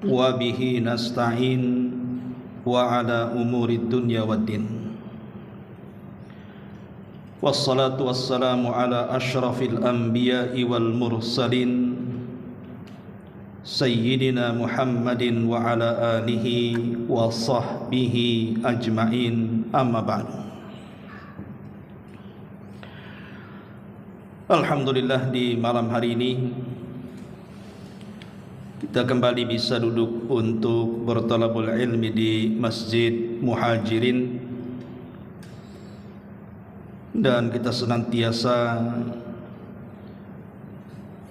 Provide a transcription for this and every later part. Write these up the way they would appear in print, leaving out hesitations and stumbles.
wa bihi nasta'in wa ala umuri dunya waddin. Wassalatu wassalamu ala ashrafil anbiya'i wal mursalin Sayyidina Muhammadin wa ala alihi wa sahbihi ajma'in, amma ba'du. Alhamdulillah, di malam hari ini kita kembali bisa duduk untuk bertalabul ilmi di Masjid Muhajirin, dan kita senantiasa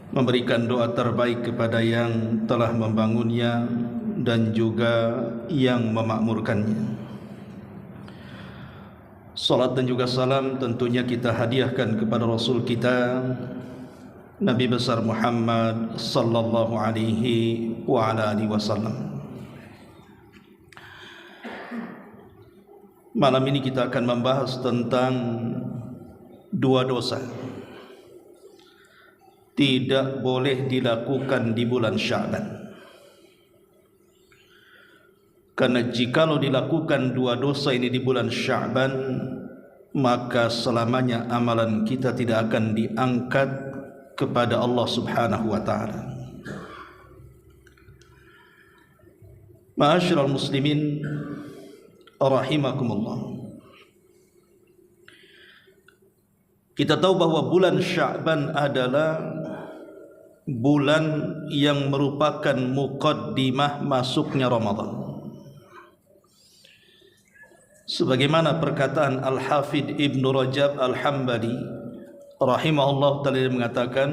memberikan doa terbaik kepada yang telah membangunnya dan juga yang memakmurkannya. Salat dan juga salam tentunya kita hadiahkan kepada Rasul kita Nabi besar Muhammad sallallahu alaihi wa ala alihi wasallam. Malam ini kita akan membahas tentang dua dosa tidak boleh dilakukan di bulan Sya'ban. Karena jikalau dilakukan dua dosa ini di bulan Sya'ban, maka selamanya amalan kita tidak akan diangkat kepada Allah Subhanahu wa ta'ala. Ma'asyiral muslimin rahimakumullah. Kita tahu bahwa bulan Sya'ban adalah bulan yang merupakan muqaddimah masuknya Ramadan. Sebagaimana perkataan Al-Hafidh Ibn Rajab Al-Hambali rahimahullah ta'ala mengatakan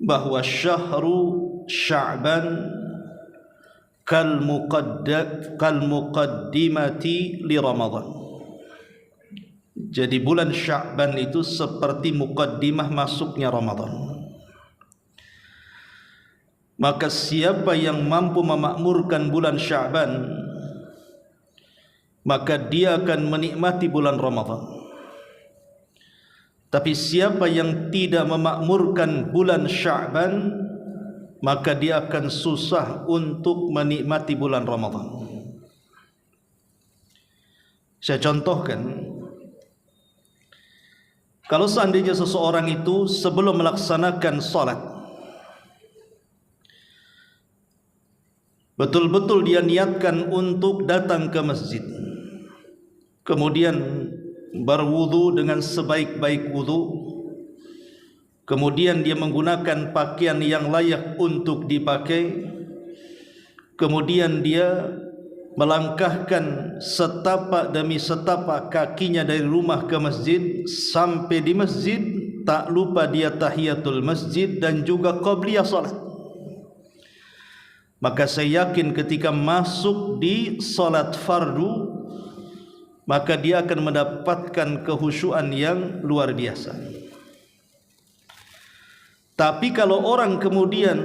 bahwa syahru Sya'ban kal muqaddimati li Ramadan. Jadi bulan Sya'ban itu seperti muqaddimah masuknya Ramadan. Maka siapa yang mampu memakmurkan bulan Sya'ban, maka dia akan menikmati bulan Ramadan. Tapi siapa yang tidak memakmurkan bulan Sya'ban, maka dia akan susah untuk menikmati bulan Ramadan. Saya contohkan, kalau seandainya seseorang itu sebelum melaksanakan salat betul-betul dia niatkan untuk datang ke masjid, kemudian berwudu dengan sebaik-baik wudu, kemudian dia menggunakan pakaian yang layak untuk dipakai, kemudian dia melangkahkan setapak demi setapak kakinya dari rumah ke masjid, sampai di masjid tak lupa dia tahiyatul masjid dan juga qabliyah salat. Maka saya yakin ketika masuk di salat fardu, maka dia akan mendapatkan kehusyuan yang luar biasa. Tapi kalau orang kemudian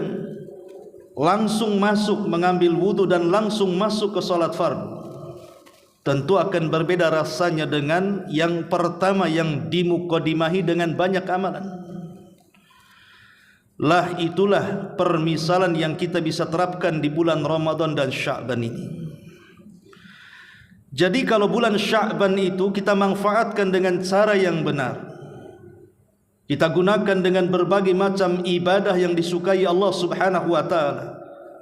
langsung masuk mengambil wudu dan langsung masuk ke salat fardu, tentu akan berbeda rasanya dengan yang pertama yang dimuqaddimahi dengan banyak amalan. Lah itulah permisalan yang kita bisa terapkan di bulan Ramadan dan Sya'ban ini. Jadi kalau bulan Sya'ban itu kita manfaatkan dengan cara yang benar, kita gunakan dengan berbagai macam ibadah yang disukai Allah Subhanahu wa ta'ala,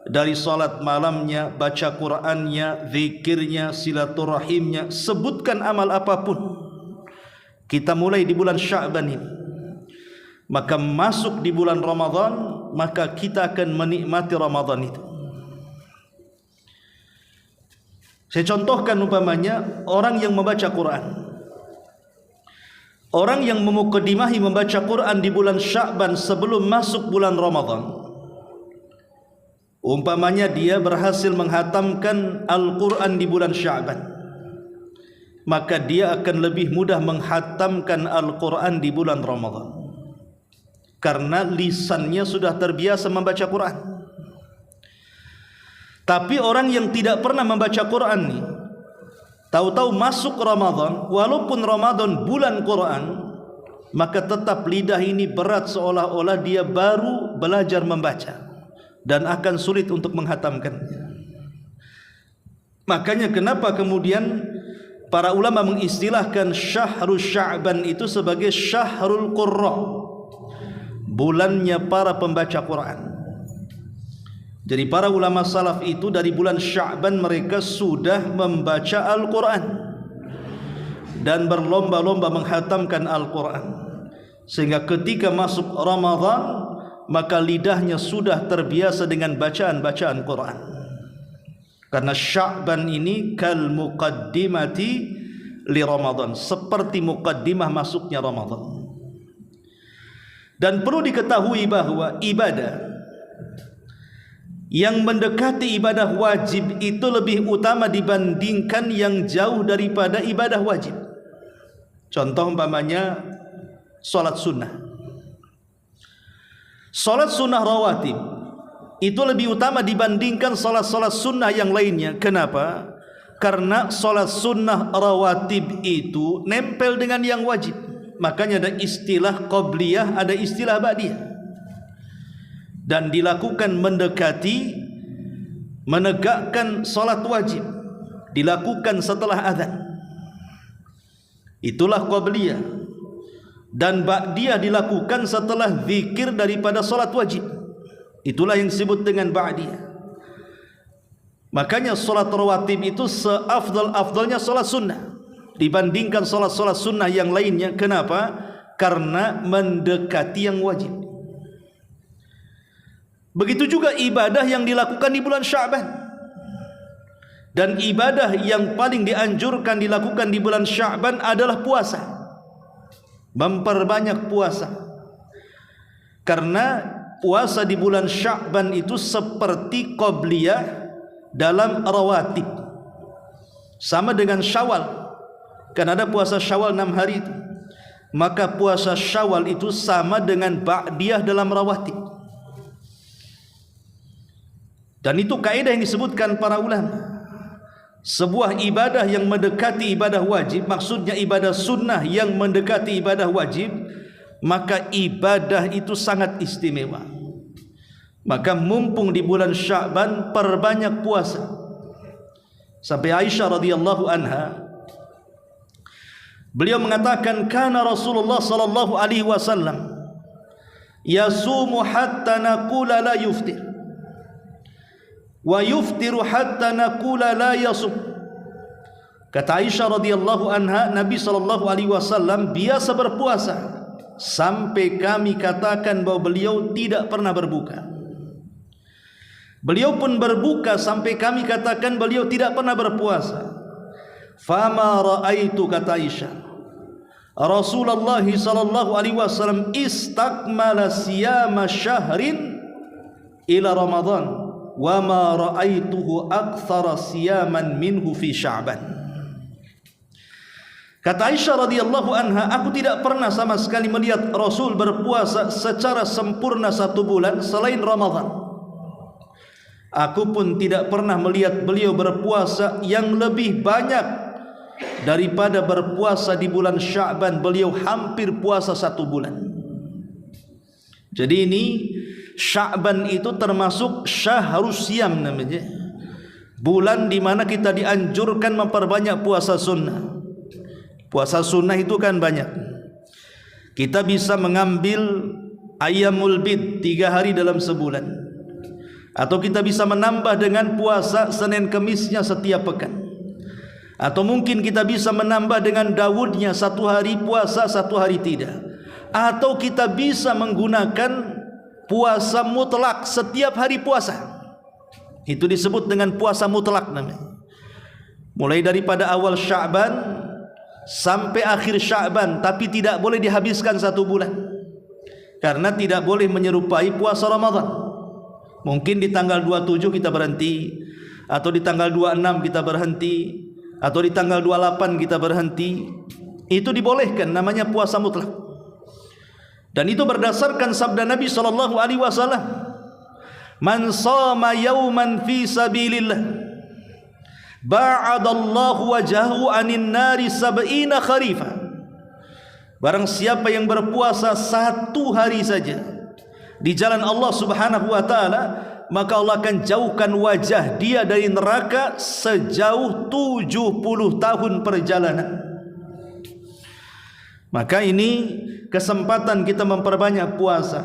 dari salat malamnya, baca Qur'annya, zikirnya, silaturahimnya, sebutkan amal apapun. Kita mulai di bulan Sya'ban ini, maka masuk di bulan Ramadan, maka kita akan menikmati Ramadan itu. Saya contohkan umpamanya orang yang membaca Qur'an. Orang yang memuqaddimahi membaca Quran di bulan Sya'ban sebelum masuk bulan Ramadan, umpamanya dia berhasil menghatamkan Al-Quran di bulan Sya'ban, maka dia akan lebih mudah menghatamkan Al-Quran di bulan Ramadan, karena lisannya sudah terbiasa membaca Quran. Tapi orang yang tidak pernah membaca Quran nih, tahu-tahu masuk Ramadan, walaupun Ramadan bulan Quran, maka tetap lidah ini berat seolah-olah dia baru belajar membaca. dan akan sulit untuk menghatamkannya. Makanya kenapa kemudian para ulama mengistilahkan syahrul Sya'ban itu sebagai syahrul qurra, bulannya para pembaca Quran. Jadi para ulama salaf itu dari bulan Sya'ban mereka sudah membaca Al-Quran dan berlomba-lomba menghatamkan Al-Quran, sehingga ketika masuk Ramadan maka lidahnya sudah terbiasa dengan bacaan-bacaan Quran. Karena Sya'ban ini kal muqaddimati li Ramadan, seperti muqaddimah masuknya Ramadan. Dan perlu diketahui bahwa ibadah yang mendekati ibadah wajib itu lebih utama dibandingkan yang jauh daripada ibadah wajib. Contoh umpamanya salat sunnah. Salat sunnah rawatib itu lebih utama dibandingkan salat-salat sunnah yang lainnya. Kenapa? Karena salat sunnah rawatib itu nempel dengan yang wajib. Makanya ada istilah qabliyah, ada istilah ba'diyah. Dan dilakukan mendekati menegakkan salat wajib, dilakukan setelah azan. Itulah qabliyah. Dan ba'diyah dilakukan setelah zikir daripada salat wajib. Itulah yang disebut dengan ba'diyah. Makanya salat rawatib itu seafdal-afdalnya salat sunnah dibandingkan salat-salat sunnah yang lainnya. Kenapa? Karena mendekati yang wajib. Begitu juga ibadah yang dilakukan di bulan Sya'ban. Dan ibadah yang paling dianjurkan dilakukan di bulan Sya'ban adalah puasa. Memperbanyak puasa. Karena puasa di bulan Sya'ban itu seperti qabliyah dalam rawatib. Sama dengan Syawal. Kan ada puasa Syawal 6 hari itu. Maka puasa Syawal itu sama dengan ba'diyah dalam rawatib. Dan itu kaidah yang disebutkan para ulama. Sebuah ibadah yang mendekati ibadah wajib, maksudnya ibadah sunnah yang mendekati ibadah wajib, maka ibadah itu sangat istimewa. Maka mumpung di bulan Sya'ban, perbanyak puasa. Sampai Aisyah radhiyallahu anha, beliau mengatakan, kana Rasulullah sallallahu alaihi wasallam yasumu hatta naqula la yuftir wa yuftiru hatta naqula la yasum. Kata Aisyah radhiyallahu anha, Nabi sallallahu alaihi wasallam biasa berpuasa sampai kami katakan bahwa beliau tidak pernah berbuka. Beliau pun berbuka sampai kami katakan beliau tidak pernah berpuasa. Fama raaitu, kata Aisyah, Rasulullah sallallahu alaihi wasallam istakmala siyama syahrin ila Ramadan wa ma ra'aituhu aktsara siyaman minhu fi Sya'ban. Kata Aisyah radhiyallahu anha, aku tidak pernah sama sekali melihat Rasul berpuasa secara sempurna 1 bulan selain Ramadan. Aku pun tidak pernah melihat beliau berpuasa yang lebih banyak daripada berpuasa di bulan Sya'ban. Beliau hampir puasa 1 bulan. Jadi ini Sya'ban itu termasuk syahrus siyam namanya. Bulan di mana kita dianjurkan memperbanyak puasa sunnah. Puasa sunnah itu kan banyak. Kita bisa mengambil ayyamul bid 3 hari dalam sebulan. Atau kita bisa menambah dengan puasa Senin Kemisnya setiap pekan. Atau mungkin kita bisa menambah dengan Daudnya 1 hari puasa 1 hari tidak. Atau kita bisa menggunakan puasa mutlak setiap hari puasa. Itu disebut dengan puasa mutlak namanya. Mulai daripada awal Sya'ban sampai akhir Sya'ban, tapi tidak boleh dihabiskan 1 bulan. Karena tidak boleh menyerupai puasa Ramadan. Mungkin di tanggal 27 kita berhenti, atau di tanggal 26 kita berhenti, atau di tanggal 28 kita berhenti. Itu dibolehkan, namanya puasa mutlak. Dan itu berdasarkan sabda Nabi sallallahu alaihi wasallam, "Man shama yawman fi sabilillah, ba'adallahu wajhahu 'anin nari 70 kharifa." Barang siapa yang berpuasa 1 hari saja di jalan Allah Subhanahu wa taala, maka Allah akan jauhkan wajah dia dari neraka sejauh 70 tahun perjalanan. Maka ini kesempatan kita memperbanyak puasa,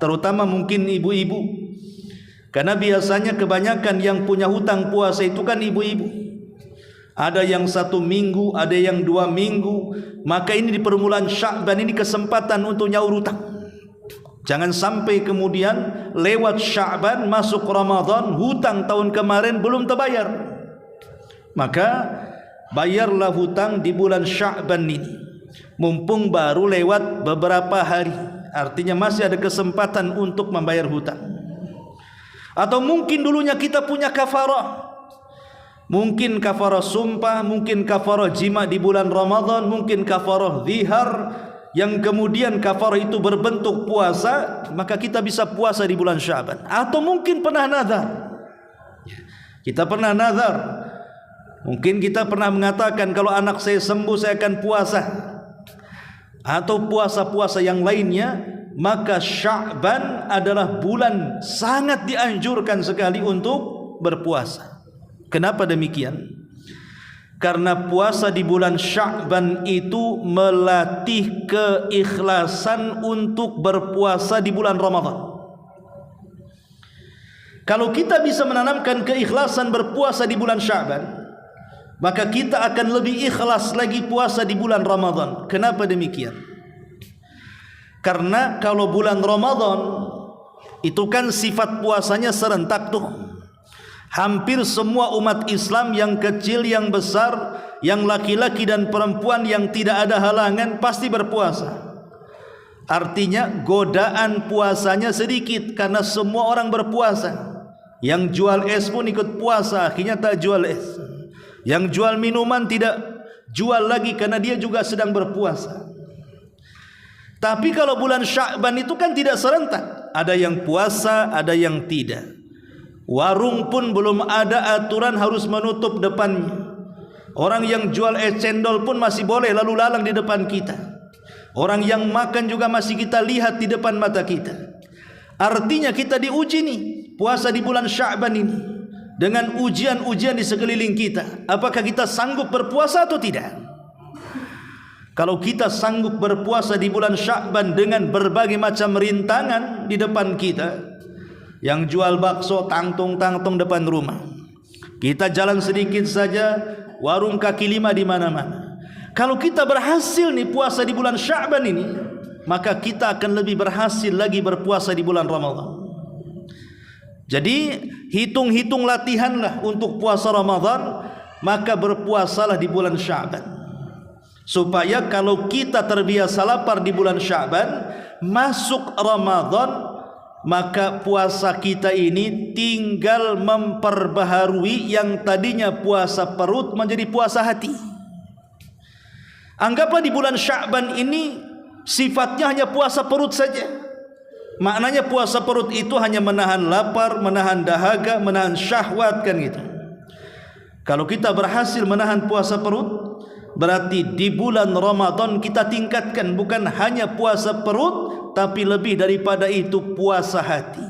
terutama mungkin ibu-ibu, karena biasanya kebanyakan yang punya hutang puasa itu kan ibu-ibu. Ada yang 1 minggu, ada yang 2 minggu. Maka ini di permulaan Sya'ban ini kesempatan untuk nyaur hutang. Jangan sampai kemudian lewat Sya'ban masuk Ramadan, hutang tahun kemarin belum terbayar. Maka bayarlah hutang di bulan Sya'ban ini, mumpung baru lewat beberapa hari. Artinya masih ada kesempatan untuk membayar hutang. Atau mungkin dulunya kita punya kafarah, mungkin kafarah sumpah, mungkin kafarah jima di bulan Ramadan, mungkin kafarah zihar, yang kemudian kafarah itu berbentuk puasa, maka kita bisa puasa di bulan Sya'ban. Atau mungkin pernah nazar, kita pernah nazar, mungkin kita pernah mengatakan kalau anak saya sembuh saya akan puasa, atau puasa-puasa yang lainnya. Maka Sya'ban adalah bulan sangat dianjurkan sekali untuk berpuasa. Kenapa demikian? Karena puasa di bulan Sya'ban itu melatih keikhlasan untuk berpuasa di bulan Ramadan. Kalau kita bisa menanamkan keikhlasan berpuasa di bulan Sya'ban, maka kita akan lebih ikhlas lagi puasa di bulan Ramadan. Kenapa demikian? Karena kalau bulan Ramadan itu kan sifat puasanya serentak tuh. Hampir semua umat Islam, yang kecil, yang besar, yang laki-laki dan perempuan, yang tidak ada halangan pasti berpuasa. Artinya godaan puasanya sedikit karena semua orang berpuasa. Yang jual es pun ikut puasa, akhirnya tak jual es. Yang jual minuman tidak jual lagi karena dia juga sedang berpuasa. Tapi kalau bulan Sya'ban itu kan tidak serentak, ada yang puasa, ada yang tidak. Warung pun belum ada aturan harus menutup depannya. Orang yang jual es cendol pun masih boleh lalu lalang di depan kita. Orang yang makan juga masih kita lihat di depan mata kita. Artinya kita diuji nih puasa di bulan Sya'ban ini dengan ujian-ujian di sekeliling kita. Apakah kita sanggup berpuasa atau tidak? Kalau kita sanggup berpuasa di bulan Sya'ban dengan berbagai macam rintangan di depan kita, yang jual bakso tangtung-tangtung depan rumah, kita jalan sedikit saja warung kaki lima di mana-mana. Kalau kita berhasil nih puasa di bulan Sya'ban ini, maka kita akan lebih berhasil lagi berpuasa di bulan Ramadan. Jadi hitung-hitung latihanlah untuk puasa Ramadan, maka berpuasalah di bulan Sya'ban. Supaya kalau kita terbiasa lapar di bulan Sya'ban, masuk Ramadan, maka puasa kita ini tinggal memperbaharui yang tadinya puasa perut menjadi puasa hati. Anggaplah di bulan Sya'ban ini sifatnya hanya puasa perut saja. Maknanya puasa perut itu hanya menahan lapar, menahan dahaga, menahan syahwat, kan gitu. Kalau kita berhasil menahan puasa perut, berarti di bulan Ramadan kita tingkatkan bukan hanya puasa perut, tapi lebih daripada itu puasa hati,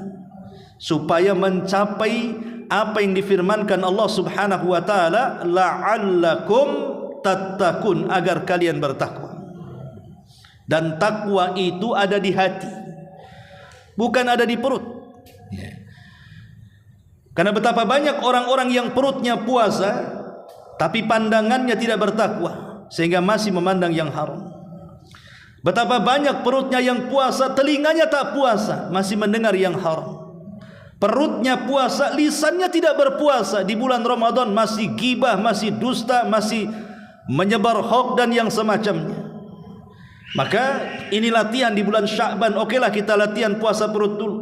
supaya mencapai apa yang difirmankan Allah Subhanahu wa taala, la'allakum tattaqun, agar kalian bertakwa. Dan takwa itu ada di hati, bukan ada di perut. Karena betapa banyak orang-orang yang perutnya puasa tapi pandangannya tidak bertakwa, sehingga masih memandang yang haram. Betapa banyak perutnya yang puasa, telinganya tak puasa, masih mendengar yang haram. Perutnya puasa, lisannya tidak berpuasa. Di bulan Ramadan masih gibah, masih dusta, masih menyebar hoax dan yang semacamnya. Maka ini latihan di bulan Sya'ban. Okelah kita latihan puasa perut dulu,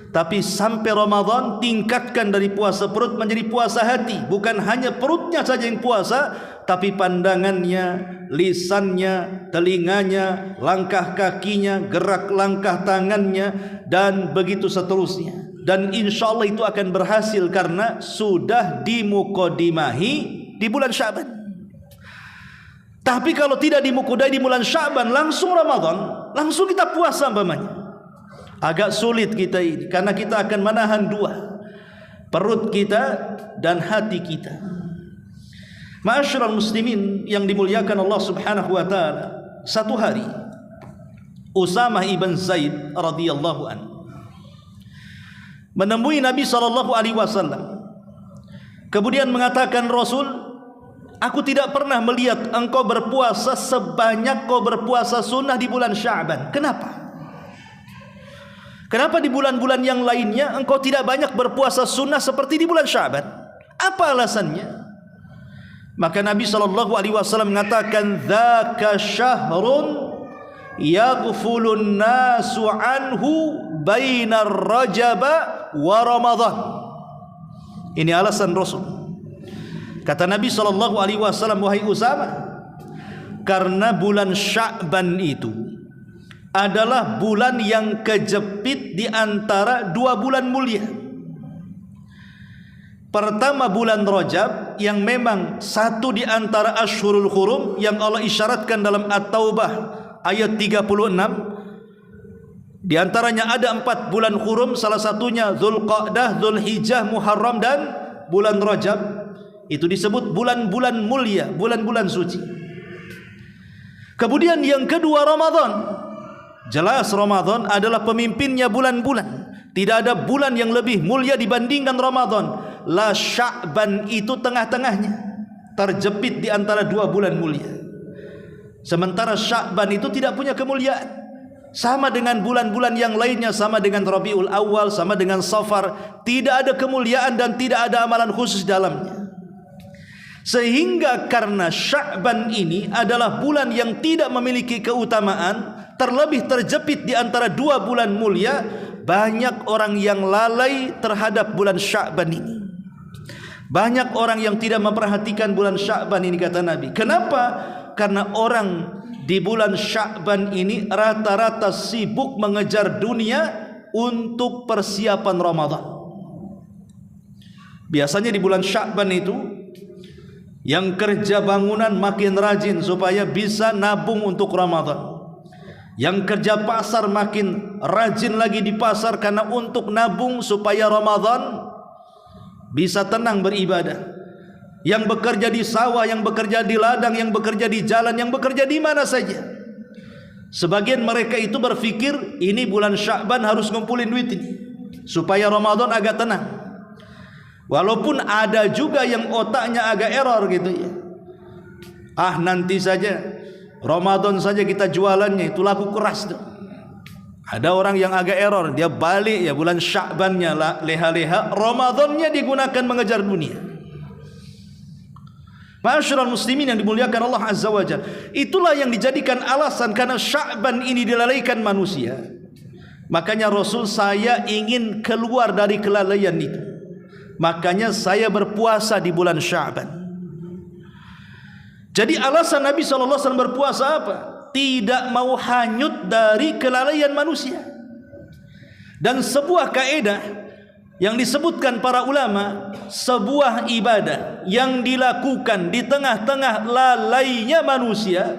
tapi sampai Ramadan tingkatkan dari puasa perut menjadi puasa hati. Bukan hanya perutnya saja yang puasa, tapi pandangannya, lisannya, telinganya, langkah kakinya, gerak langkah tangannya, dan begitu seterusnya. Dan insya Allah itu akan berhasil karena sudah dimukodimahi di bulan Sya'ban. Tapi kalau tidak dimukudai di bulan Sya'ban, langsung Ramadan, langsung kita puasa umpamanya, Agak sulit kita ini, karena kita akan menahan dua, perut kita dan hati kita. Ma'asyiral muslimin yang dimuliakan Allah Subhanahu wa taala, satu hari Usamah ibn Zaid radhiyallahu anhu menemui Nabi sallallahu alaihi wasallam. Kemudian mengatakan, Rasul, aku tidak pernah melihat engkau berpuasa sebanyak kau berpuasa sunnah di bulan Sya'ban. Kenapa? Kenapa di bulan-bulan yang lainnya engkau tidak banyak berpuasa sunnah seperti di bulan Sya'ban? Apa alasannya? Maka Nabi SAW mengatakan, dzaka syahrun yaghfulun nasu anhu bainar rajaba wa ramadhan. Ini alasan Rasul. Kata Nabi SAW, wahai Usamah, karena bulan Sya'ban itu adalah bulan yang kejepit di antara dua bulan mulia. Pertama bulan Rajab, yang memang satu di antara Ashhurul Hurum yang Allah isyaratkan dalam At-Taubah ayat 36. Di antaranya ada 4 bulan hurum, salah satunya Dzulqa'dah, Dzulhijjah, Muharram dan bulan Rajab. Itu disebut bulan-bulan mulia, bulan-bulan suci. Kemudian yang kedua Ramadan. Jelas Ramadan adalah pemimpinnya bulan-bulan. Tidak ada bulan yang lebih mulia dibandingkan Ramadan. La Sya'ban itu tengah-tengahnya, terjepit di antara dua bulan mulia. Sementara Sya'ban itu tidak punya kemuliaan. Sama dengan bulan-bulan yang lainnya, sama dengan Rabiul Awal, sama dengan Safar, tidak ada kemuliaan dan tidak ada amalan khusus dalamnya. Sehingga karena Sya'ban ini adalah bulan yang tidak memiliki keutamaan, terlebih terjepit di antara dua bulan mulia, banyak orang yang lalai terhadap bulan Sya'ban ini. Banyak orang yang tidak memperhatikan bulan Sya'ban ini, kata Nabi. Kenapa? Karena orang di bulan Sya'ban ini rata-rata sibuk mengejar dunia untuk persiapan Ramadan. Biasanya di bulan Sya'ban itu yang kerja bangunan makin rajin supaya bisa nabung untuk Ramadan. Yang kerja pasar makin rajin lagi di pasar karena untuk nabung supaya Ramadan bisa tenang beribadah. Yang bekerja di sawah, yang bekerja di ladang, yang bekerja di jalan, yang bekerja di mana saja. Sebagian mereka itu berpikir ini bulan Sya'ban harus ngumpulin duit ini supaya Ramadan agak tenang. Walaupun ada juga yang otaknya agak error gitu ya. Ah, nanti saja Ramadan saja kita jualannya, itu laku keras tuh. Ada orang yang agak error, dia balik ya bulan Sya'bannya leha-leha, Ramadannya digunakan mengejar dunia. Ma'asyiral muslimin yang dimuliakan Allah Azza wa Jalla, itulah yang dijadikan alasan karena Sya'ban ini dilalaikan manusia. Makanya Rasul, saya ingin keluar dari kelalaian itu, makanya saya berpuasa di bulan Sya'ban. Jadi alasan Nabi SAW berpuasa apa? Tidak mau hanyut dari kelalaian manusia. Dan sebuah kaidah yang disebutkan para ulama, sebuah ibadah yang dilakukan di tengah-tengah lalainya manusia,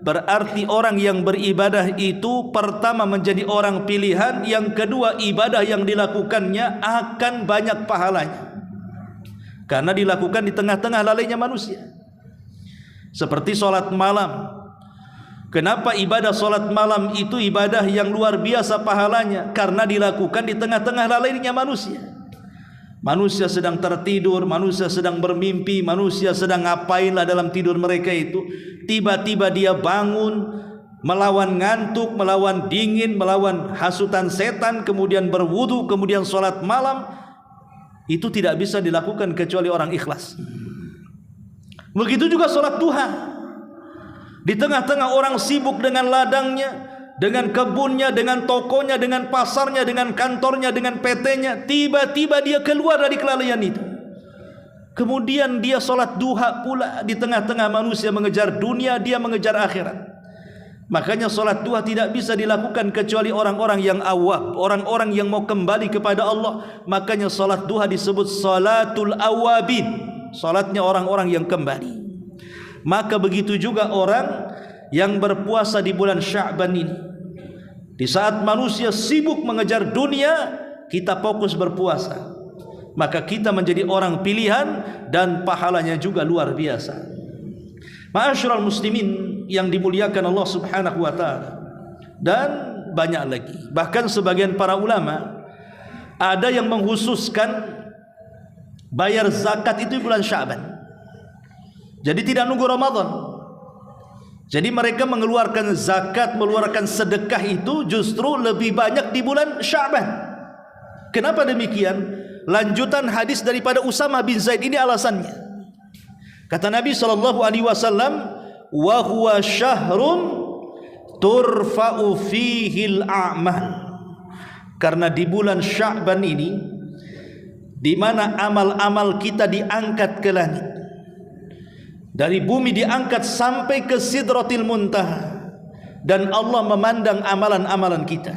berarti orang yang beribadah itu pertama menjadi orang pilihan, yang kedua ibadah yang dilakukannya akan banyak pahalanya karena dilakukan di tengah-tengah lalainya manusia. Seperti sholat malam. Kenapa ibadah sholat malam itu ibadah yang luar biasa pahalanya? Karena dilakukan di tengah-tengah lalainya manusia. Manusia sedang tertidur, manusia sedang bermimpi, manusia sedang ngapainlah dalam tidur mereka itu. Tiba-tiba dia bangun, melawan ngantuk, melawan dingin, melawan hasutan setan, kemudian berwudu, kemudian sholat malam. Itu tidak bisa dilakukan kecuali orang ikhlas. Begitu juga sholat duha. Di tengah-tengah orang sibuk dengan ladangnya, dengan kebunnya, dengan tokonya, dengan pasarnya, dengan kantornya, dengan PT-nya, tiba-tiba dia keluar dari kelalaian itu. Kemudian dia sholat duha pula di tengah-tengah manusia mengejar dunia, dia mengejar akhirat. Makanya sholat duha tidak bisa dilakukan kecuali orang-orang yang awab, orang-orang yang mau kembali kepada Allah. Makanya sholat duha disebut sholatul awabin, sholatnya orang-orang yang kembali. Maka begitu juga orang yang berpuasa di bulan Sya'ban ini. Di saat manusia sibuk mengejar dunia, kita fokus berpuasa, maka kita menjadi orang pilihan dan pahalanya juga luar biasa. Ma'asyiral muslimin yang dimuliakan Allah Subhanahu wa taala, dan banyak lagi. Bahkan sebagian para ulama ada yang mengkhususkan bayar zakat itu bulan Sya'ban. Jadi tidak nunggu Ramadan. Jadi mereka mengeluarkan zakat, mengeluarkan sedekah itu justru lebih banyak di bulan Sya'ban. Kenapa demikian? Lanjutan hadis daripada Usamah bin Zaid ini alasannya. Kata Nabi SAW, wa huwa syahrun turfa'u fihil a'mal. Karena di bulan Sya'ban ini, di mana amal-amal kita diangkat ke langit, dari bumi diangkat sampai ke Sidratil Muntaha, dan Allah memandang amalan-amalan kita.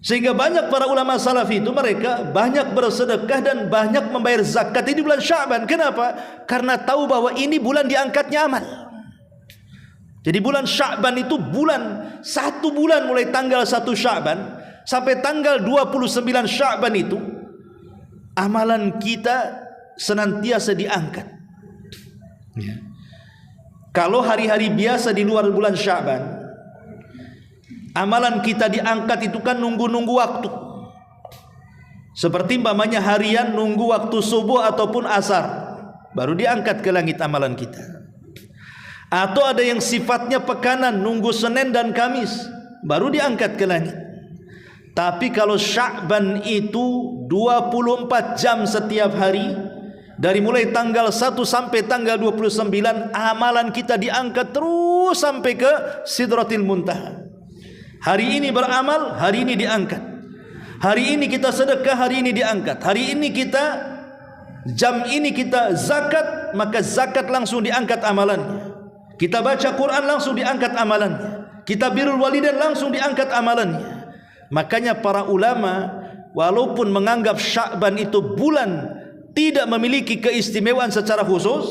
Sehingga banyak para ulama salaf itu mereka banyak bersedekah dan banyak membayar zakat di bulan Sya'ban. Kenapa? Karena tahu bahwa ini bulan diangkatnya amal. Jadi bulan Sya'ban itu satu bulan mulai tanggal 1 Sya'ban sampai tanggal 29 Sya'ban itu amalan kita senantiasa diangkat. Ya. Kalau hari-hari biasa di luar bulan Sya'ban, amalan kita diangkat itu kan nunggu-nunggu waktu. Seperti umpamanya harian nunggu waktu subuh ataupun asar, baru diangkat ke langit amalan kita. Atau ada yang sifatnya pekanan, nunggu Senin dan Kamis, baru diangkat ke langit. Tapi kalau Sya'ban itu 24 jam setiap hari, dari mulai tanggal 1 sampai tanggal 29, amalan kita diangkat terus sampai ke Sidratil Muntaha. Hari ini beramal, hari ini diangkat. Hari ini kita sedekah, hari ini diangkat. Hari ini kita, jam ini kita zakat, maka zakat langsung diangkat amalannya. Kita baca Quran langsung diangkat amalannya. Kita birrul walidain langsung diangkat amalannya. Makanya para ulama walaupun menganggap Sya'ban itu bulan tidak memiliki keistimewaan secara khusus,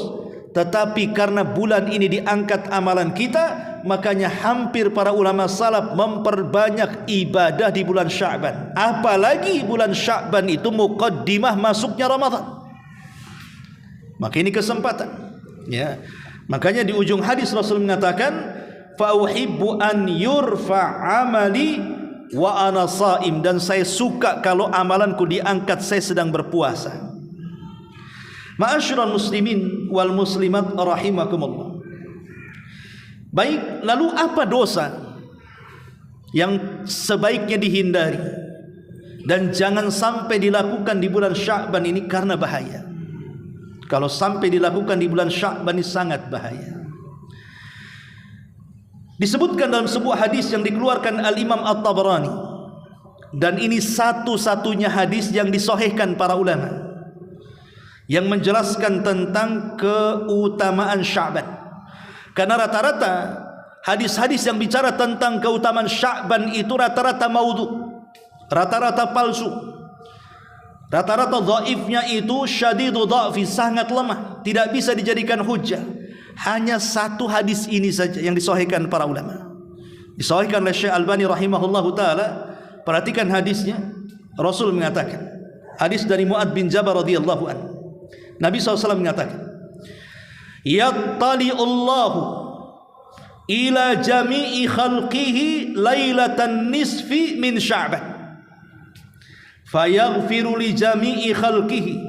tetapi karena bulan ini diangkat amalan kita, makanya hampir para ulama salaf memperbanyak ibadah di bulan Sya'ban. Apalagi bulan Sya'ban itu muqaddimah masuknya Ramadan. Maka ini kesempatan, ya. Makanya di ujung hadis Rasul mengatakan, fa uhibbu an yurfa amali wa ana shaim, dan saya suka kalau amalanku diangkat saya sedang berpuasa. Ma'asyiral muslimin wal muslimat rahimakumullah. Baik, lalu apa dosa yang sebaiknya dihindari dan jangan sampai dilakukan di bulan Sya'ban ini karena bahaya? Kalau sampai dilakukan di bulan Sya'ban ini sangat bahaya. Disebutkan dalam sebuah hadis yang dikeluarkan Al-Imam At-Tabarani, dan ini satu-satunya hadis yang disahihkan para ulama yang menjelaskan tentang keutamaan Sya'ban. Karena rata-rata hadis-hadis yang bicara tentang keutamaan Sya'ban itu rata-rata maudhu, rata-rata palsu, rata-rata dhaifnya itu syadidu dha'fi, sangat lemah, tidak bisa dijadikan hujjah. Hanya satu hadis ini saja yang disahihkan para ulama, disahihkan oleh Syekh Albani rahimahullahu taala. Perhatikan hadisnya. Rasul mengatakan, hadis dari Mu'ad bin Jabal radhiyallahu anhu, Nabi SAW mengatakan, yattali'ullahu ila jami'i khalqihi lailatan nisfi min Sya'ban fayaghfiru li jami'i khalqihi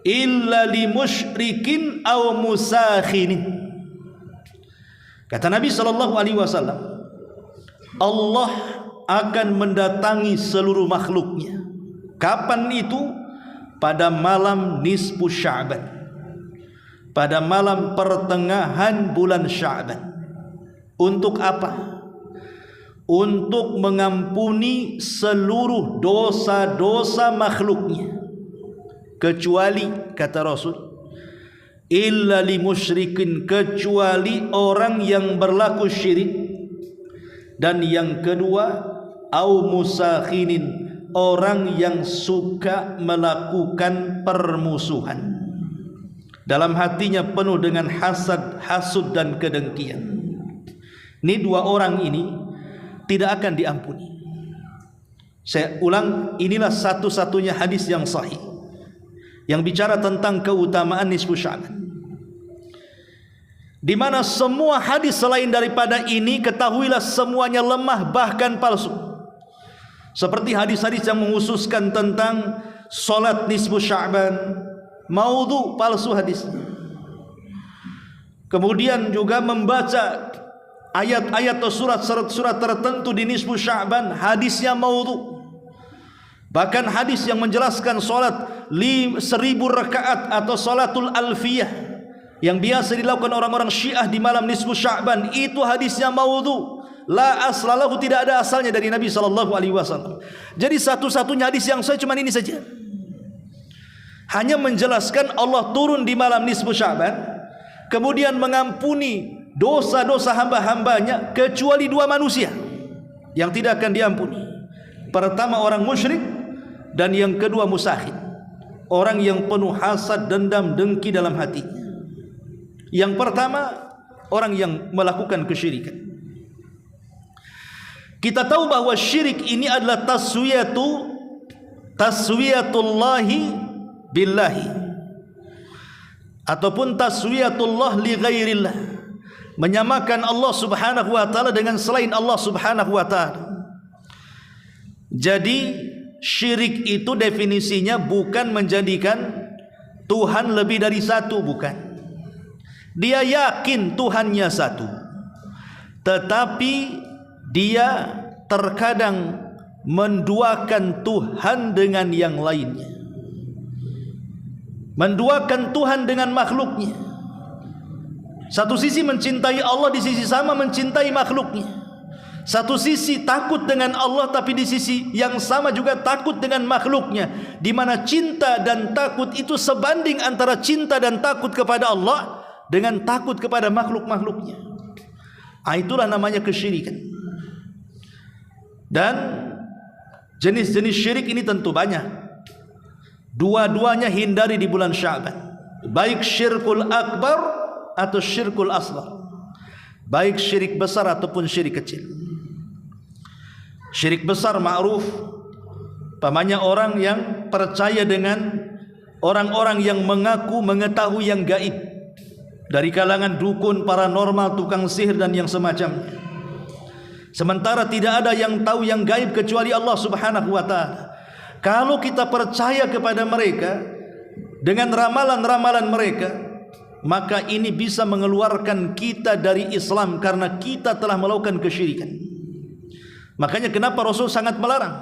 illa li musyrikin aw musakhinin. Kata Nabi SAW, Allah akan mendatangi seluruh makhluknya. Kapan itu? Pada malam nisfu Sya'ban, pada malam pertengahan bulan Sya'ban. Untuk apa? Untuk mengampuni seluruh dosa-dosa makhluknya, kecuali, kata Rasul, illa li musyrikin, kecuali orang yang berlaku syirik, dan yang kedua au musakhinin, orang yang suka melakukan permusuhan, dalam hatinya penuh dengan hasad, hasud dan kedengkian. Ini dua orang ini tidak akan diampuni. Saya ulang, inilah satu-satunya hadis yang sahih yang bicara tentang keutamaan nisfu Sya'ban, di mana semua hadis selain daripada ini ketahuilah semuanya lemah bahkan palsu. Seperti hadis-hadis yang menghususkan tentang solat nisfu Sya'ban, maudhu, palsu hadisnya. Kemudian juga membaca ayat-ayat atau surat-surat tertentu di nisfu Sya'ban, hadisnya maudhu. Bahkan hadis yang menjelaskan solat 1000 rakaat atau salatul alfiyah yang biasa dilakukan orang-orang Syiah di malam nisfu Sya'ban, itu hadisnya maudhu, la aslalahu, tidak ada asalnya dari Nabi SAW. Jadi satu-satunya hadis yang saya cuma ini saja, hanya menjelaskan Allah turun di malam nisfu Sya'ban, kemudian mengampuni dosa-dosa hamba-hambanya kecuali 2 manusia yang tidak akan diampuni. Pertama orang musyrik, dan yang kedua musakhid, orang yang penuh hasad, dendam, dengki dalam hatinya. Yang pertama orang yang melakukan kesyirikan. Kita tahu bahwa syirik ini adalah taswiyatullahi billahi, ataupun taswiyatullah li ghairillah, menyamakan Allah Subhanahu wa taala dengan selain Allah Subhanahu wa taala. Jadi syirik itu definisinya bukan menjadikan Tuhan lebih dari satu, bukan. Dia yakin Tuhannya satu, tetapi dia terkadang menduakan Tuhan dengan yang lainnya, menduakan Tuhan dengan makhluknya. Satu sisi mencintai Allah, di sisi sama mencintai makhluknya. Satu sisi takut dengan Allah, tapi di sisi yang sama juga takut dengan makhluknya, di mana cinta dan takut itu sebanding antara cinta dan takut kepada Allah dengan takut kepada makhluk-makhluknya. Itulah namanya kesyirikan. Dan jenis-jenis syirik ini tentu banyak. Dua-duanya hindari di bulan Sya'ban, baik syirkul akbar atau syirkul asghar, baik syirik besar ataupun syirik kecil. Syirik besar ma'ruf, pamannya orang yang percaya dengan orang-orang yang mengaku mengetahui yang gaib, dari kalangan dukun, paranormal, tukang sihir dan yang semacamnya. Sementara tidak ada yang tahu yang gaib kecuali Allah Subhanahu wa taala. Kalau kita percaya kepada mereka dengan ramalan-ramalan mereka, maka ini bisa mengeluarkan kita dari Islam karena kita telah melakukan kesyirikan. Makanya kenapa Rasul sangat melarang,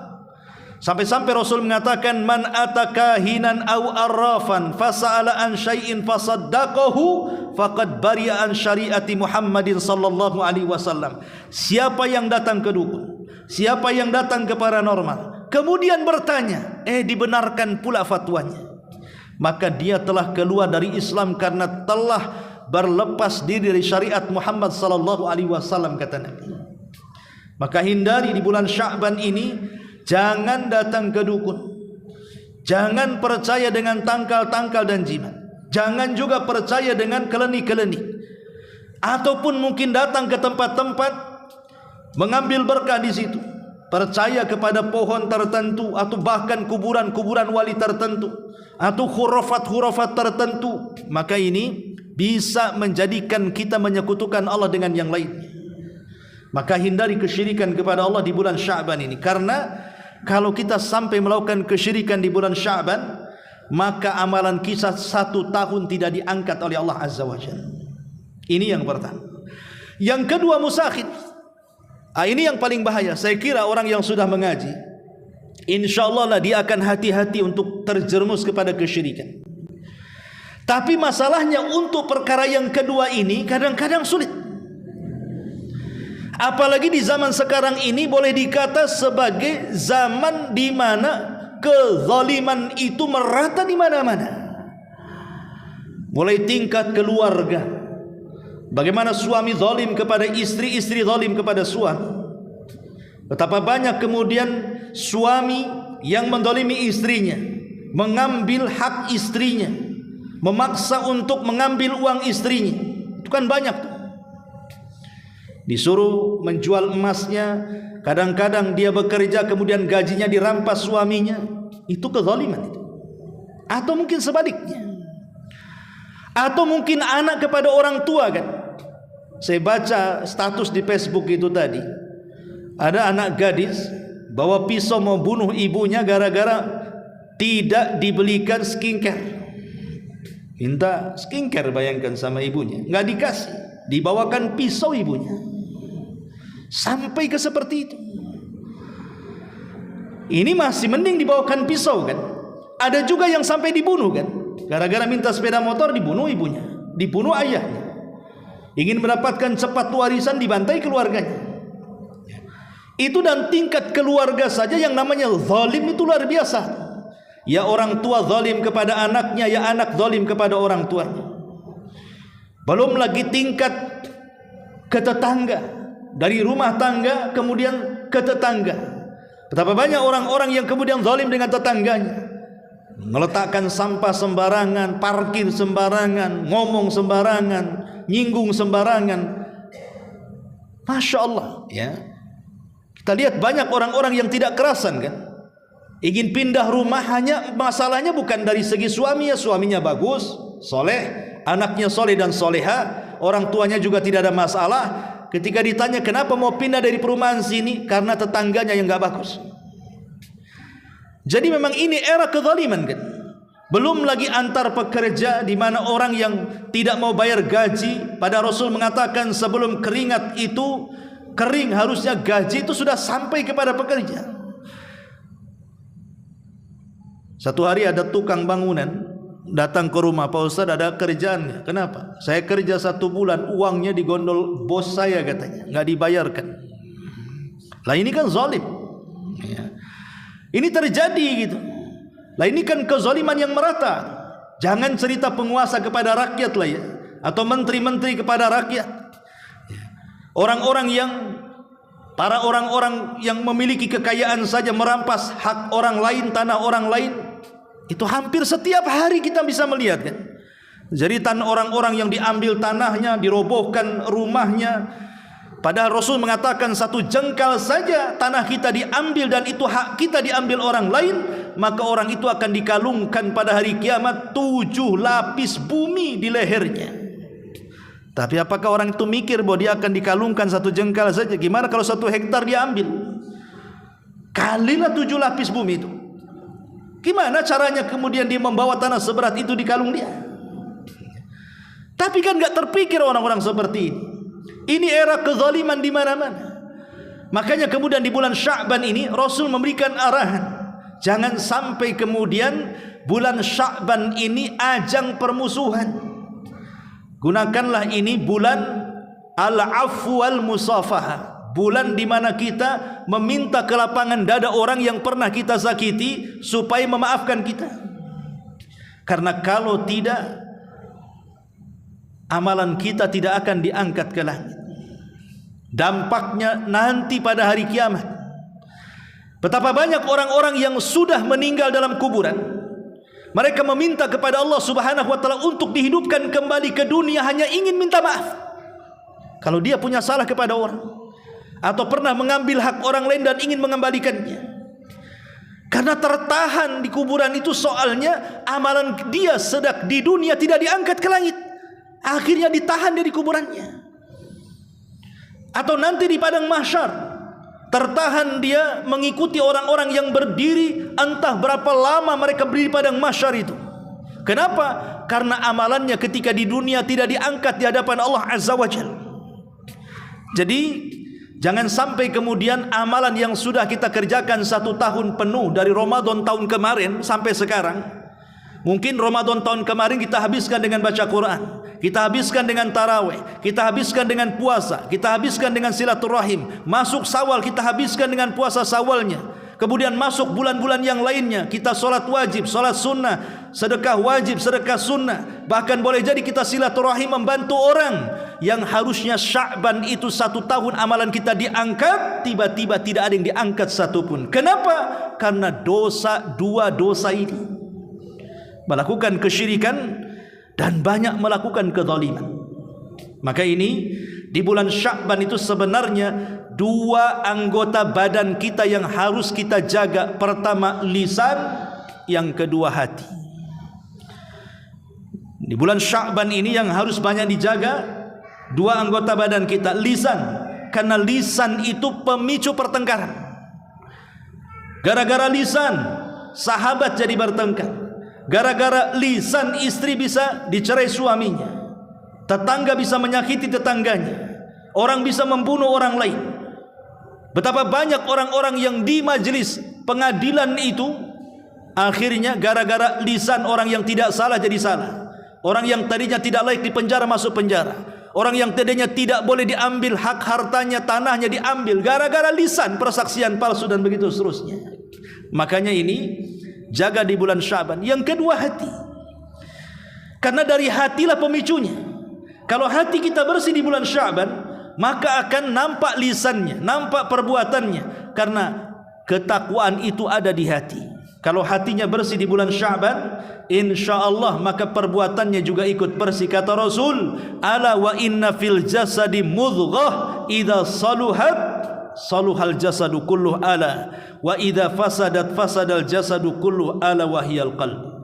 sampai-sampai Rasul mengatakan, man atakahinan aw arrafan fasa'ala an syai'in fasaddaqahu faqad bari'a an syariati Muhammadin sallallahu alaihi wasallam. Siapa yang datang ke dukun, siapa yang datang ke paranormal, kemudian bertanya, dibenarkan pula fatwanya, maka dia telah keluar dari Islam karena telah berlepas diri dari syariat Muhammad sallallahu alaihi wasallam, kata Nabi. Maka hindari di bulan Sya'ban ini, jangan datang ke dukun, jangan percaya dengan tangkal-tangkal dan jimat, jangan juga percaya dengan keleni-keleni, ataupun mungkin datang ke tempat-tempat mengambil berkah di situ, percaya kepada pohon tertentu, atau bahkan kuburan-kuburan wali tertentu, atau khurafat-khurafat tertentu. Maka ini bisa menjadikan kita menyekutukan Allah dengan yang lainnya. Maka hindari kesyirikan kepada Allah di bulan Sya'ban ini, karena kalau kita sampai melakukan kesyirikan di bulan Sya'ban, maka amalan kita 1 tahun tidak diangkat oleh Allah Azza wa Jalla. Ini yang pertama. Yang kedua musakhid. Ini yang paling bahaya. Saya kira orang yang sudah mengaji, insya Allah lah dia akan hati-hati untuk terjerumus kepada kesyirikan. Tapi masalahnya untuk perkara yang kedua ini kadang-kadang sulit. Apalagi di zaman sekarang ini boleh dikata sebagai zaman di mana kezaliman itu merata di mana-mana. Mulai tingkat keluarga, bagaimana suami zalim kepada istri, istri zalim kepada suami. Betapa banyak kemudian suami yang menzalimi istrinya, mengambil hak istrinya, memaksa untuk mengambil uang istrinya. Itu kan banyak tuh. Disuruh menjual emasnya, Kadang-kadang dia bekerja kemudian gajinya dirampas suaminya. Itu kezaliman itu. Atau mungkin sebaliknya. Atau mungkin anak kepada orang tua kan. Saya baca status di Facebook itu tadi. Ada anak gadis bawa pisau mau bunuh ibunya gara-gara tidak dibelikan skincare. Minta skincare, bayangkan, sama ibunya, nggak dikasih, dibawakan pisau ibunya. Sampai ke seperti itu. Ini masih mending dibawakan pisau kan. Ada juga yang sampai dibunuh kan. Gara-gara minta sepeda motor dibunuh ibunya, dibunuh ayahnya. Ingin mendapatkan cepat warisan dibantai keluarganya. Itu dan tingkat keluarga saja yang namanya zalim itu luar biasa. Ya orang tua zalim kepada anaknya, ya anak zalim kepada orang tuanya. Belum lagi tingkat ke tetangga, dari rumah tangga kemudian ke tetangga. Betapa banyak orang-orang yang kemudian zalim dengan tetangganya, meletakkan sampah sembarangan, parkir sembarangan, ngomong sembarangan, nyinggung sembarangan. Masya Allah ya. Kita lihat banyak orang-orang yang tidak kerasan kan, ingin pindah rumah, hanya masalahnya bukan dari segi suami, ya suaminya bagus, soleh, anaknya soleh dan soleha, orang tuanya juga tidak ada masalah. Ketika ditanya kenapa mau pindah dari perumahan sini, karena tetangganya yang gak bagus. Jadi memang ini era kezaliman kan. Belum lagi antar pekerja, di mana orang yang tidak mau bayar gaji, pada Rasul mengatakan sebelum keringat itu kering, harusnya gaji itu sudah sampai kepada pekerja. Satu hari ada tukang bangunan datang ke rumah, Pak Ustaz ada kerjaan. Kenapa? Saya kerja 1 bulan, uangnya digondol bos saya katanya, nggak dibayarkan. Lah ini kan zalim ya. Ini terjadi gitu. Lah ini kan kezaliman yang merata. Jangan cerita penguasa kepada rakyat lah ya, atau menteri-menteri kepada rakyat. Orang-orang yang, para orang-orang yang memiliki kekayaan saja merampas hak orang lain, tanah orang lain. Itu hampir setiap hari kita bisa melihat kan. Jeritan orang-orang yang diambil tanahnya, dirobohkan rumahnya. Padahal Rasul mengatakan 1 jengkal saja tanah kita diambil dan itu hak kita diambil orang lain, maka orang itu akan dikalungkan pada hari kiamat 7 lapis bumi di lehernya. Tapi apakah orang itu mikir bahwa dia akan dikalungkan 1 jengkal saja? Gimana kalau 1 hektar dia ambil? Kalilah 7 lapis bumi itu. Gimana caranya kemudian dia membawa tanah seberat itu di kalung dia? Tapi kan gak terpikir orang-orang seperti ini. Ini era kezaliman di mana-mana. Makanya kemudian di bulan Sya'ban ini Rasul memberikan arahan, jangan sampai kemudian bulan Sya'ban ini ajang permusuhan. Gunakanlah ini bulan al-afwu wal musafahah, bulan di mana kita meminta ke lapangan dada orang yang pernah kita sakiti supaya memaafkan kita. Karena kalau tidak, amalan kita tidak akan diangkat ke langit. Dampaknya nanti pada hari kiamat. Betapa banyak orang-orang yang sudah meninggal dalam kuburan, mereka meminta kepada Allah Subhanahu wa taala untuk dihidupkan kembali ke dunia, hanya ingin minta maaf. Kalau dia punya salah kepada orang atau pernah mengambil hak orang lain dan ingin mengembalikannya. Karena tertahan di kuburan itu, soalnya amalan dia sedang di dunia tidak diangkat ke langit. Akhirnya ditahan dari kuburannya. Atau nanti di padang mahsyar, tertahan dia mengikuti orang-orang yang berdiri, entah berapa lama mereka berdiri padang mahsyar itu. Kenapa? Karena amalannya ketika di dunia tidak diangkat di hadapan Allah Azza wa Jalla. Jadi jangan sampai kemudian amalan yang sudah kita kerjakan 1 tahun penuh dari Ramadan tahun kemarin sampai sekarang, mungkin Ramadan tahun kemarin kita habiskan dengan baca Quran, kita habiskan dengan tarawih, kita habiskan dengan puasa, kita habiskan dengan silaturahim. Masuk Syawal kita habiskan dengan puasa Syawalnya. Kemudian masuk bulan-bulan yang lainnya, kita sholat wajib, sholat sunnah, sedekah wajib, sedekah sunnah. Bahkan boleh jadi kita silaturahim, membantu orang yang harusnya Sya'ban itu 1 tahun amalan kita diangkat, tiba-tiba tidak ada yang diangkat satupun. Kenapa? Karena dosa, 2 dosa ini, melakukan kesyirikan dan banyak melakukan kezaliman. Maka ini di bulan Sya'ban itu sebenarnya dua anggota badan kita yang harus kita jaga. Pertama lisan, yang kedua hati. Di bulan Sya'ban ini yang harus banyak dijaga dua anggota badan kita. Lisan, karena lisan itu pemicu pertengkaran. Gara-gara lisan sahabat jadi bertengkar. Gara-gara lisan istri bisa dicerai suaminya. Tetangga bisa menyakiti tetangganya. Orang bisa membunuh orang lain. Betapa banyak orang-orang yang di majelis pengadilan itu akhirnya gara-gara lisan orang yang tidak salah jadi salah. Orang yang tadinya tidak layak di penjara masuk penjara. Orang yang tadinya tidak boleh diambil hak hartanya, tanahnya diambil gara-gara lisan, persaksian palsu dan begitu seterusnya. Makanya ini jaga di bulan Sya'ban. Yang kedua hati. Karena dari hatilah pemicunya. Kalau hati kita bersih di bulan Sya'ban, maka akan nampak lisannya, nampak perbuatannya. Karena ketakwaan itu ada di hati. Kalau hatinya bersih di bulan Sya'ban, insyaallah maka perbuatannya juga ikut bersih. Kata Rasul, ala wa inna fil jasadi mudghah idza saluhat saluhal jasadu kulluh ala wa idza fasadat fasadal jasadu kulluh ala wa hiyal qalb.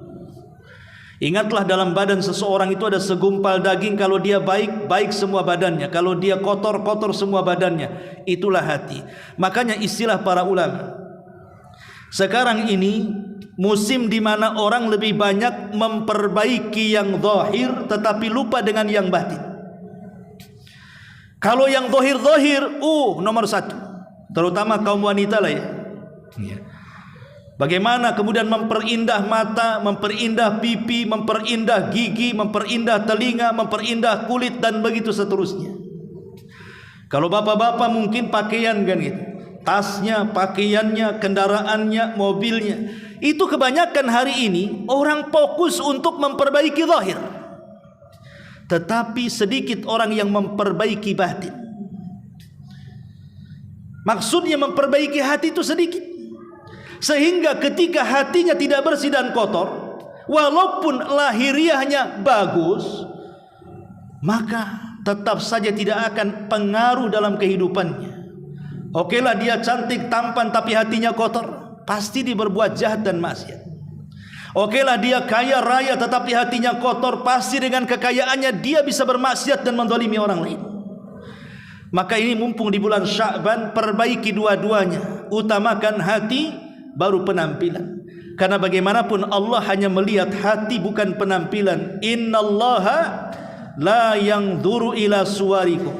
Ingatlah, dalam badan seseorang itu ada segumpal daging. Kalau dia baik, baik semua badannya. Kalau dia kotor, kotor semua badannya. Itulah hati. Makanya istilah para ulama, sekarang ini musim di mana orang lebih banyak memperbaiki yang zahir tetapi lupa dengan yang batin. Kalau yang zahir-zahir, nomor satu, terutama kaum wanita lah ya. Bagaimana kemudian memperindah mata, memperindah pipi, memperindah gigi, memperindah telinga, memperindah kulit dan begitu seterusnya. Kalau bapak-bapak mungkin pakaian kan gitu, tasnya, pakaiannya, kendaraannya, mobilnya. Itu kebanyakan hari ini orang fokus untuk memperbaiki zahir, tetapi sedikit orang yang memperbaiki batin. Maksudnya memperbaiki hati itu sedikit. Sehingga ketika hatinya tidak bersih dan kotor, walaupun lahiriahnya bagus, maka tetap saja tidak akan pengaruh dalam kehidupannya. Okelah dia cantik, tampan, tapi hatinya kotor, pasti dia berbuat jahat dan maksiat. Okelah dia kaya raya, tetapi hatinya kotor, pasti dengan kekayaannya dia bisa bermaksiat dan menzalimi orang lain. Maka ini mumpung di bulan Sya'ban, perbaiki dua-duanya. Utamakan hati, baru penampilan. Karena bagaimanapun Allah hanya melihat hati, bukan penampilan. Innallaha la yanzuru ila suwarikum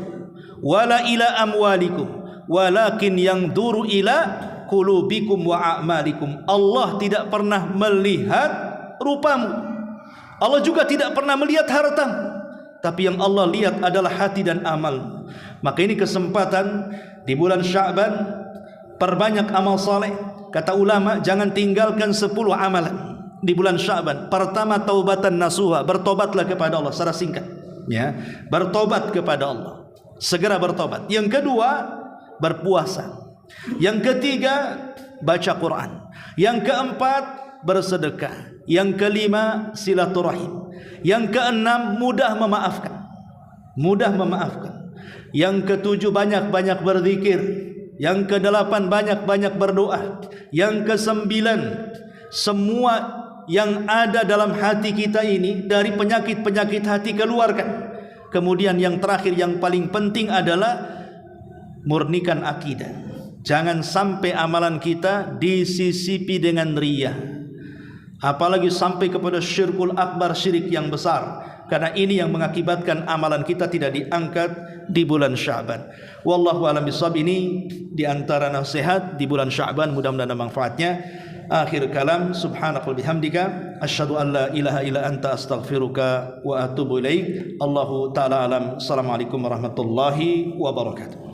wala ila amwalikum walakin yanzuru ila qulubikum wa a'malikum. Allah tidak pernah melihat rupamu, Allah juga tidak pernah melihat hartamu, tapi yang Allah lihat adalah hati dan amal. Maka ini kesempatan di bulan Sya'ban, perbanyak amal saleh. Kata ulama, jangan tinggalkan 10 amalan di bulan Sya'ban. Pertama, taubatan nasuha, bertobatlah kepada Allah secara singkat, ya. Bertobat kepada Allah, segera bertobat. Yang kedua, berpuasa. Yang ketiga, baca Quran. Yang keempat, bersedekah. Yang kelima, silaturahim. Yang keenam, mudah memaafkan. Mudah memaafkan. Yang ketujuh, banyak-banyak berzikir. Yang kedelapan, banyak-banyak berdoa. Yang kesembilan, semua yang ada dalam hati kita ini dari penyakit-penyakit hati keluarkan. Kemudian yang terakhir, yang paling penting adalah murnikan akidah. Jangan sampai amalan kita disisipi dengan riya, apalagi sampai kepada syirkul akbar, syirik yang besar. Karena ini yang mengakibatkan amalan kita tidak diangkat di bulan Sya'ban. Wallahu a'lam bishawab. Ini di antara nasihat di bulan Sya'ban, mudah-mudahan ada manfaatnya. Akhir kalam, subhanakal bihamdika asyhadu an la ilaha illa anta astaghfiruka wa atubu ilaik. Allahu ta'ala alam. Assalamualaikum warahmatullahi wabarakatuh.